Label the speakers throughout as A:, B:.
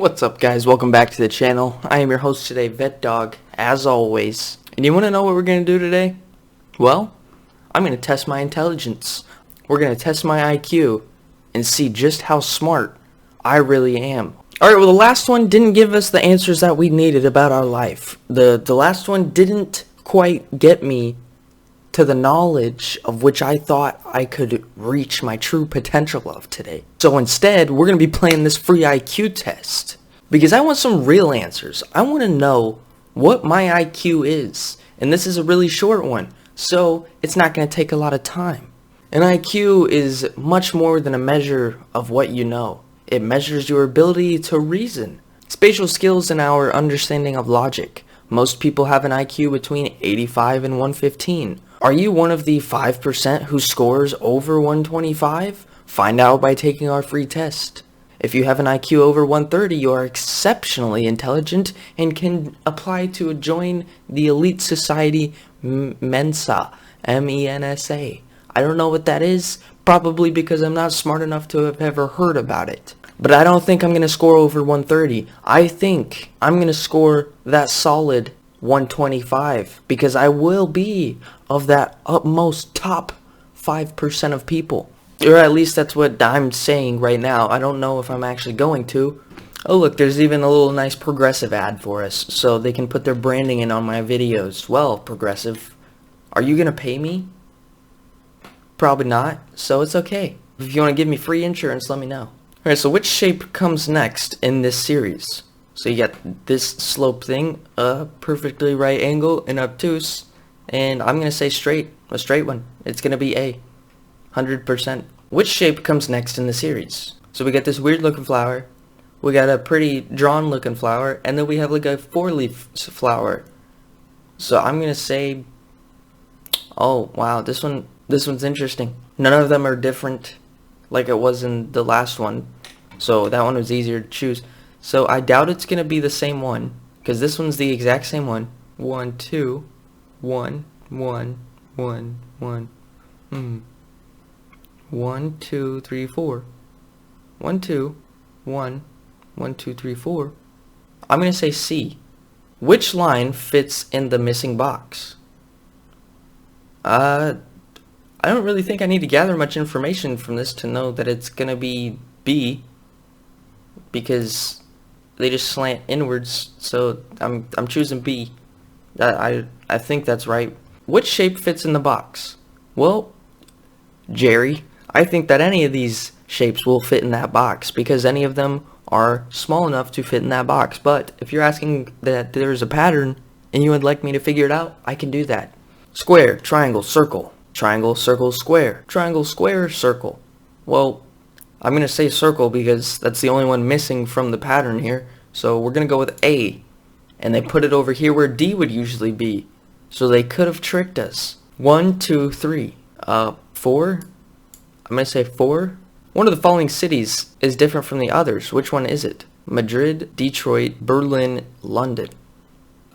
A: What's up, guys? Welcome back to the channel. I am your host today, Vett-Dog, as always. And you want to know what we're going to do today? Well, I'm going to test my intelligence. We're going to test my IQ and see just how smart I really am. Alright, well, the last one didn't give us the answers that we needed about our life. The last one didn't quite get me to the knowledge of which I thought I could reach my true potential of today. So instead, we're going to be playing this free IQ test. Because I want some real answers. I want to know what my IQ is. And this is a really short one, so it's not going to take a lot of time. An IQ is much more than a measure of what you know. It measures your ability to reason, spatial skills, and our understanding of logic. Most people have an IQ between 85 and 115. Are you one of the 5% who scores over 125? Find out by taking our free test. If you have an IQ over 130, you are exceptionally intelligent and can apply to join the elite society Mensa, M-E-N-S-A. I don't know what that is, probably because I'm not smart enough to have ever heard about it. But I don't think I'm going to score over 130. I think I'm going to score that solid 125 because I will be of that utmost top 5% of people. Or at least that's what I'm saying right now. I don't know if I'm actually going to. Oh look, there's even a little nice Progressive ad for us, so they can put their branding in on my videos. Well, Progressive, are you going to pay me? Probably not, so it's okay. If you want to give me free insurance, let me know. Alright, so which shape comes next in this series? So you got this slope thing, a perfectly right angle, and obtuse, and I'm going to say straight, a straight one. It's going to be A, 100%. Which shape comes next in the series? So we got this weird looking flower, we got a pretty drawn looking flower, and then we have like a 4-leaf flower. So I'm going to say, oh wow, this one's interesting. None of them are different like it was in the last one, so that one was easier to choose. So I doubt it's going to be the same one, because this one's the exact same one. 1, 2, 1, 1, 1, 1. 1, 2, 3, 4. 1, 2, 1, 1, 2, 3, 4. I'm going to say C. Which line fits in the missing box? I don't really think I need to gather much information from this to know that it's going to be B, because they just slant inwards, so I'm choosing B. I think that's right. Which shape fits in the box? Well, Jerry, I think that any of these shapes will fit in that box because any of them are small enough to fit in that box. But if you're asking that there's a pattern and you would like me to figure it out, I can do that. Square, triangle, circle. Triangle, circle, square. Triangle, square, circle. Well, I'm going to say circle because that's the only one missing from the pattern here. So we're going to go with A. And they put it over here where D would usually be. So they could have tricked us. 1, 2, 3. 4? I'm going to say 4. One of the following cities is different from the others. Which one is it? Madrid, Detroit, Berlin, London.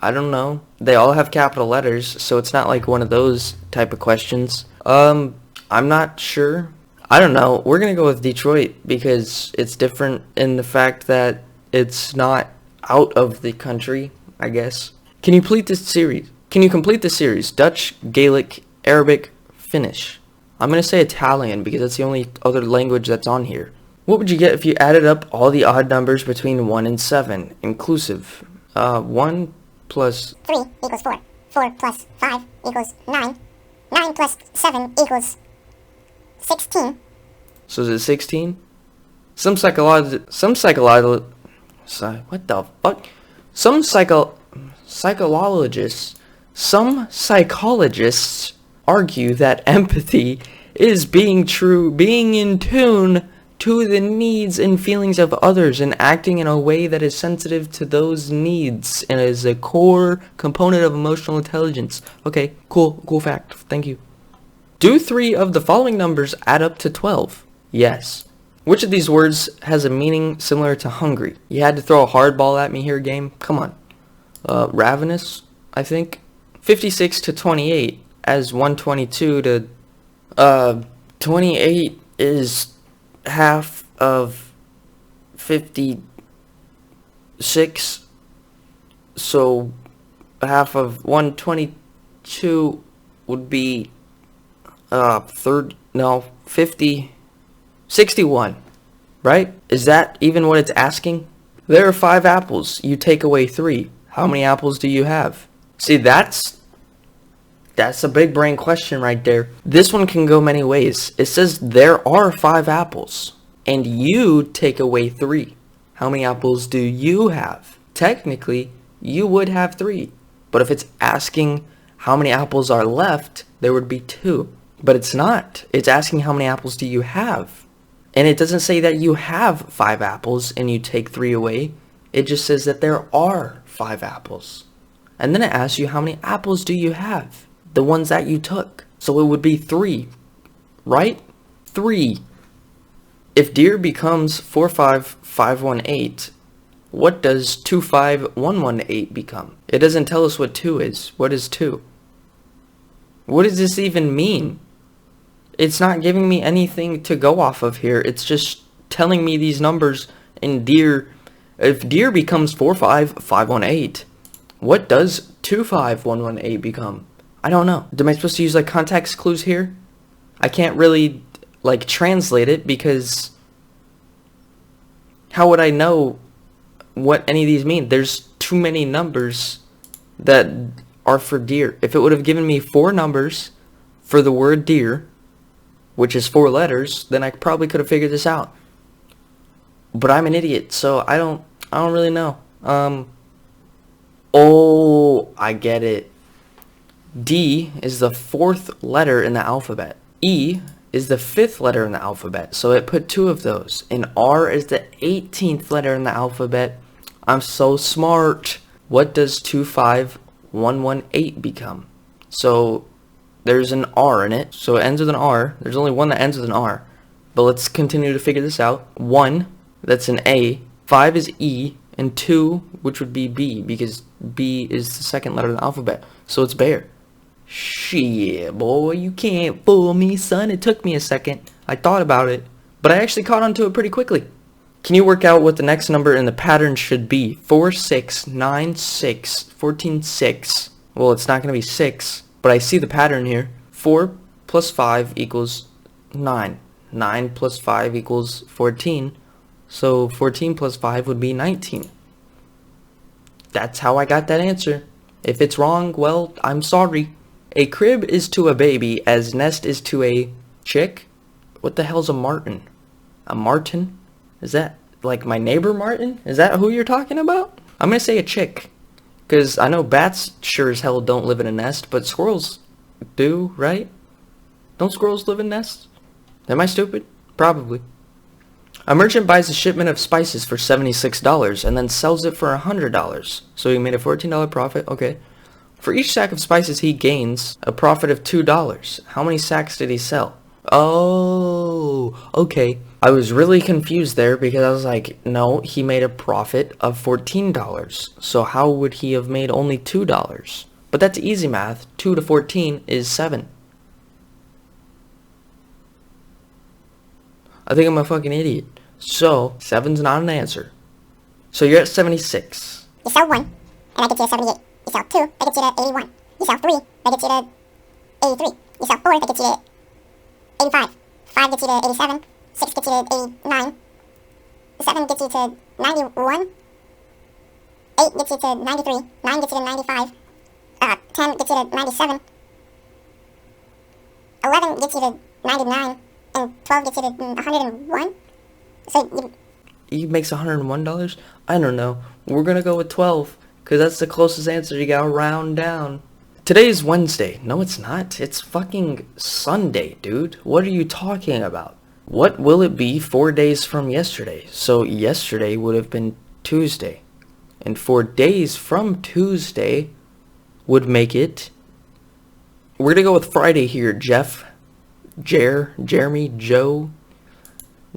A: I don't know. They all have capital letters, so it's not like one of those type of questions. I'm not sure. I don't know. We're going to go with Detroit because it's different in the fact that it's not out of the country, I guess. Can you complete this series? Dutch, Gaelic, Arabic, Finnish. I'm going to say Italian because that's the only other language that's on here. What would you get if you added up all the odd numbers between 1 and 7, inclusive? 1 plus
B: 3 equals 4. 4 plus 5 equals 9. 9 plus 7 equals 16.
A: So is it 16? Some psychologists argue that empathy is being in tune to the needs and feelings of others and acting in a way that is sensitive to those needs and is a core component of emotional intelligence. Okay, cool fact. Thank you. Do 3 of the following numbers add up to 12? Yes. Which of these words has a meaning similar to hungry? You had to throw a hard ball at me here, game. Come on. Ravenous, I think. 56 to 28 as 122 to 28 is half of 50 6. So half of 122 would be 50, 61, right? Is that even what it's asking? There are 5 apples. You take away 3. How many apples do you have? See, that's a big brain question right there. This one can go many ways. It says there are 5 apples, and you take away 3. How many apples do you have? Technically, you would have 3. But if it's asking how many apples are left, there would be 2. But it's not. It's asking how many apples do you have. And it doesn't say that you have 5 apples and you take 3 away. It just says that there are 5 apples. And then it asks you how many apples do you have? The ones that you took. So it would be 3, right? 3. If deer becomes 45518, what does 25118 become? It doesn't tell us what 2 is. What is 2? What does this even mean? It's not giving me anything to go off of here. It's just telling me these numbers in deer. If deer becomes 45518, what does 25118 become? I don't know. Am I supposed to use like context clues here? I can't really like translate it because how would I know what any of these mean? There's too many numbers that are for deer. If it would have given me 4 numbers for the word deer, which is 4 letters, then I probably could have figured this out. But I'm an idiot, so I don't really know. Oh, I get it. D is the 4th letter in the alphabet. E is the 5th letter in the alphabet, so it put 2 of those. And R is the 18th letter in the alphabet. I'm so smart. What does 25118 become? So there's an R in it, so it ends with an R. There's only one that ends with an R. But let's continue to figure this out. 1, that's an A. 5 is E. And 2, which would be B, because B is the 2nd letter in the alphabet. So it's bear. Shit, boy, you can't fool me, son. It took me a second. I thought about it, but I actually caught on to it pretty quickly. Can you work out what the next number in the pattern should be? 4, 6, 9, 6, 14, 6. Well, it's not going to be 6, but I see the pattern here. 4 plus 5 equals 9. 9 plus 5 equals 14. So 14 plus 5 would be 19. That's how I got that answer. If it's wrong, well, I'm sorry. A crib is to a baby as nest is to a chick? What the hell's a martin? A martin? Is that like my neighbor Martin? Is that who you're talking about? I'm going to say a chick. Because I know bats sure as hell don't live in a nest, but squirrels do, right? Don't squirrels live in nests? Am I stupid? Probably. A merchant buys a shipment of spices for $76 and then sells it for $100. So he made a $14 profit. Okay. For each sack of spices he gains a profit of $2. How many sacks did he sell? Oh, okay. I was really confused there because I was like, no, he made a profit of $14. So how would he have made only $2? But that's easy math. 2 to 14 is 7. I think I'm a fucking idiot. So, 7's not an answer. So you're at 76.
B: You sell 1, and that gets you to 78. You sell 2, that gets you to 81. You sell 3, that gets you to 83. You sell 4, that gets you to 85. 5 gets you to 87. 6 gets you to 89. 7 gets you to 91. 8 gets you to 93. 9 gets you to 95. 10 gets you to 97. 11 gets you to 99. And 12 gets you to 101. So
A: He makes $101? I don't know. We're gonna go with 12, because that's the closest answer. You gotta round down. Today's Wednesday. No, it's not. It's fucking Sunday, dude. What are you talking about? What will it be 4 days from yesterday? So yesterday would have been Tuesday. And 4 days from Tuesday would make it... We're gonna go with Friday here, Jeff. Jeremy, Joe,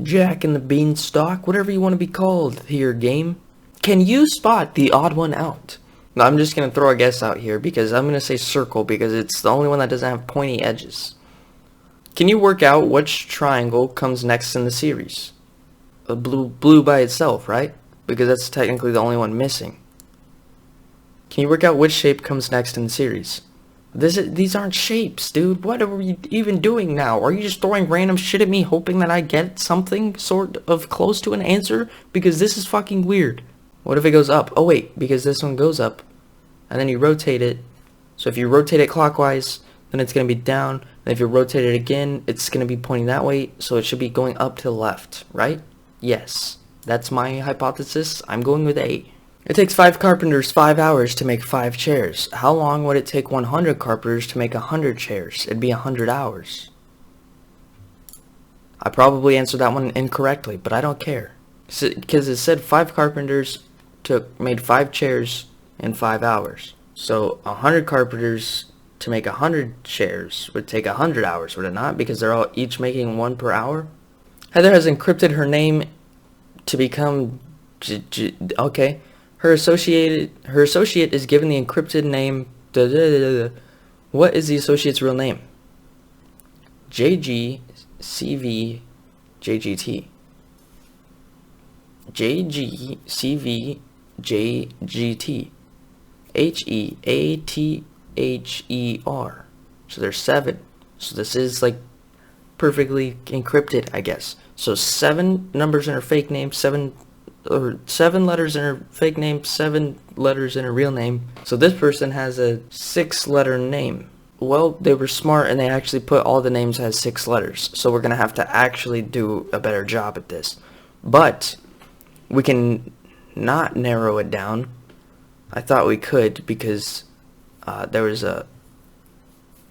A: Jack and the Beanstalk, whatever you want to be called here, game. Can you spot the odd one out? Now, I'm just going to throw a guess out here because I'm going to say circle because it's the only one that doesn't have pointy edges. Can you work out which triangle comes next in the series? Blue by itself, right? because that's technically the only one missing. Can you work out which shape comes next in the series? These aren't shapes, dude. What are we even doing now? Are you just throwing random shit at me hoping that I get something sort of close to an answer? Because this is fucking weird. What if it goes up? Oh wait, because this one goes up. And then you rotate it. So if you rotate it clockwise, then it's going to be down. And if you rotate it again, it's going to be pointing that way. So it should be going up to the left, right? Yes. That's my hypothesis. I'm going with A. It takes 5 carpenters 5 hours to make 5 chairs. How long would it take 100 carpenters to make 100 chairs? It'd be 100 hours. I probably answered that one incorrectly, but I don't care. Because it said 5 carpenters made 5 chairs in 5 hours. So 100 carpenters to make 100 chairs would take 100 hours, would it not? Because they're all each making 1 per hour? Heather has encrypted her name to become... Okay. Her associate is given the encrypted name... What is the associate's real name? JGCVJGT. JGCVJGT. HEATHER. So there's 7. So this is like perfectly encrypted, I guess. So 7 numbers in her fake name, 7 letters in her fake name, 7 letters in her real name. So this person has a 6-letter name. Well, they were smart and they actually put all the names as 6 letters. So we're going to have to actually do a better job at this. But we can not narrow it down. I thought we could because there was a...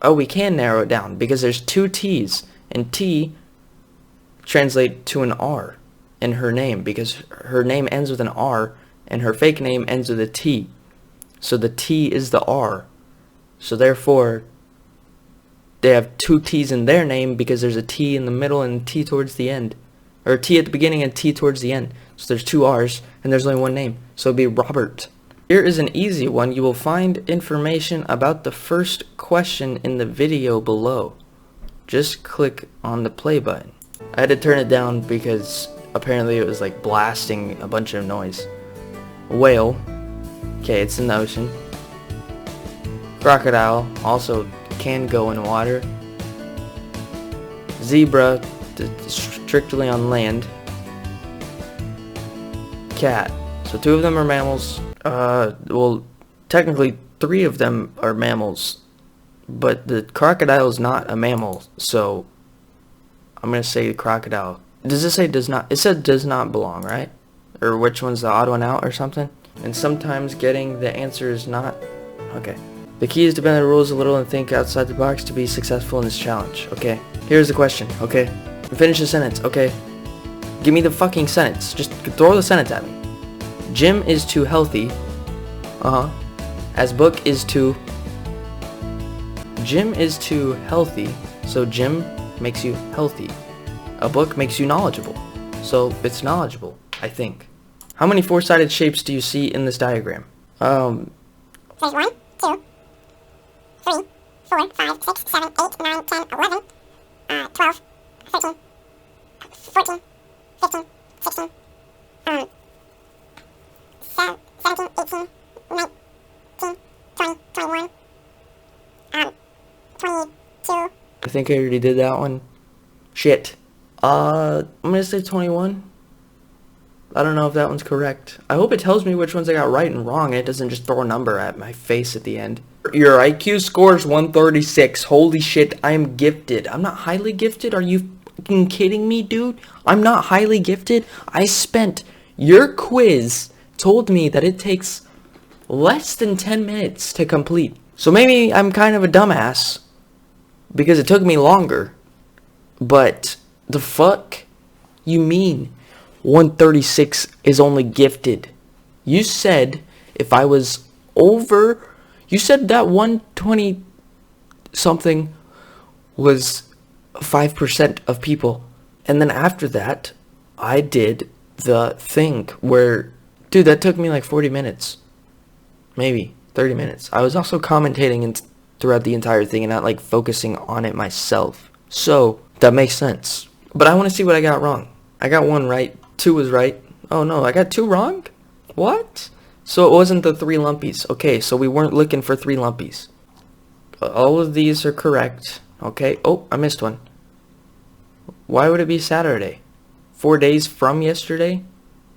A: Oh, we can narrow it down because there's 2 T's. And T translate to an R in her name because her name ends with an R and her fake name ends with a T. So the T is the R. So therefore, they have 2 T's in their name because there's a T in the middle and a T towards the end. Or a T at the beginning and a T towards the end. So there's 2 R's and there's only 1 name. So it'd be Robert. Here is an easy one. You will find information about the first question in the video below. Just click on the play button. I had to turn it down because apparently it was like blasting a bunch of noise. Whale. Okay, it's in the ocean. Crocodile. Also can go in water. Zebra. Strictly on land. Cat. So 2 of them are mammals. Well, technically 3 of them are mammals. But the crocodile is not a mammal, so I'm going to say the crocodile. Does it say does not? It said does not belong, right? Or which one's the odd one out or something? And sometimes getting the answer is not... Okay. The key is to bend the rules a little and think outside the box to be successful in this challenge. Okay. Here's the question. Okay. Finish the sentence. Okay. Give me the fucking sentence. Just throw the sentence at me. Gym is too healthy. As book is too... Gym is too healthy, so gym makes you healthy. A book makes you knowledgeable, so it's knowledgeable, I think. How many 4-sided shapes do you see in this diagram?
B: There's 1, 2, 3, 4, 5, 6, 7, 8, 9, 10, 11, 12, 13, 14, 15, 16, 17, 18, 19, 20, 21, 22.
A: I think I already did that one. Shit. I'm gonna say 21. I don't know if that one's correct. I hope it tells me which ones I got right and wrong and it doesn't just throw a number at my face at the end. Your IQ score is 136. Holy shit, I am gifted. I'm not highly gifted? Are you fucking kidding me, dude? I'm not highly gifted? I spent... Your quiz told me that it takes less than 10 minutes to complete. So maybe I'm kind of a dumbass because it took me longer. But the fuck you mean 136 is only gifted? You said if I was over... You said that 120 something was 5% of people. And then after that, I did the thing where... Dude, that took me like 40 minutes. Maybe 30 minutes. I was also commentating throughout the entire thing and not like focusing on it myself. So, that makes sense. But I want to see what I got wrong. I got 1 right. 2 was right. Oh no, I got 2 wrong? What? So it wasn't the 3 lumpies. Okay, so we weren't looking for 3 lumpies. All of these are correct. Okay. Oh, I missed one. Why would it be Saturday? 4 days from yesterday?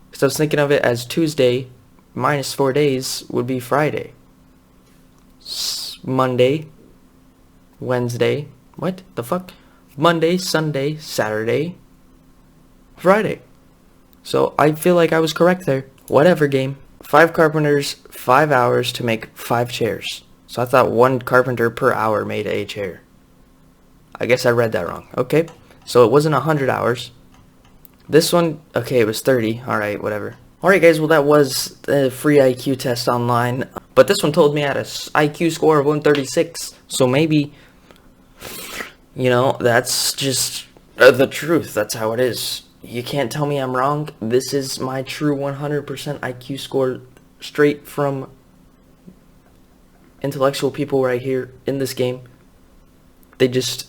A: Because I was thinking of it as Tuesday minus 4 days would be Friday. Monday. Wednesday. What the fuck? Monday, Sunday, Saturday, Friday. So I feel like I was correct there. Whatever, game. 5 carpenters, 5 hours to make 5 chairs. So I thought 1 carpenter per hour made a chair. I guess I read that wrong. Okay. So it wasn't 100 hours. This one, okay, it was 30. Alright, whatever. Alright guys, well that was the free IQ test online. But this one told me I had a IQ score of 136. So maybe, you know, that's just the truth. That's how it is. You can't tell me I'm wrong. This is my true 100% IQ score straight from intellectual people right here in this game. They just,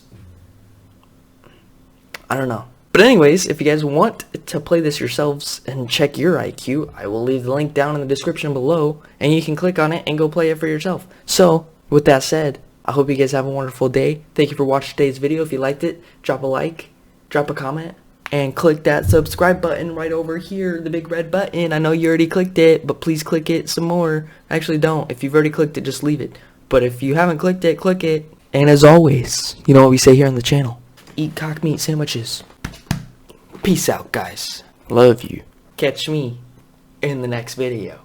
A: I don't know. But anyways, if you guys want to play this yourselves and check your IQ, I will leave the link down in the description below, and you can click on it and go play it for yourself. So, with that said, I hope you guys have a wonderful day. Thank you for watching today's video. If you liked it, drop a like, drop a comment, and click that subscribe button right over here, the big red button. I know you already clicked it, but please click it some more. Actually, don't. If you've already clicked it, just leave it. But if you haven't clicked it, click it. And as always, you know what we say here on the channel. Eat cock meat sandwiches. Peace out, guys. Love you. Catch me in the next video.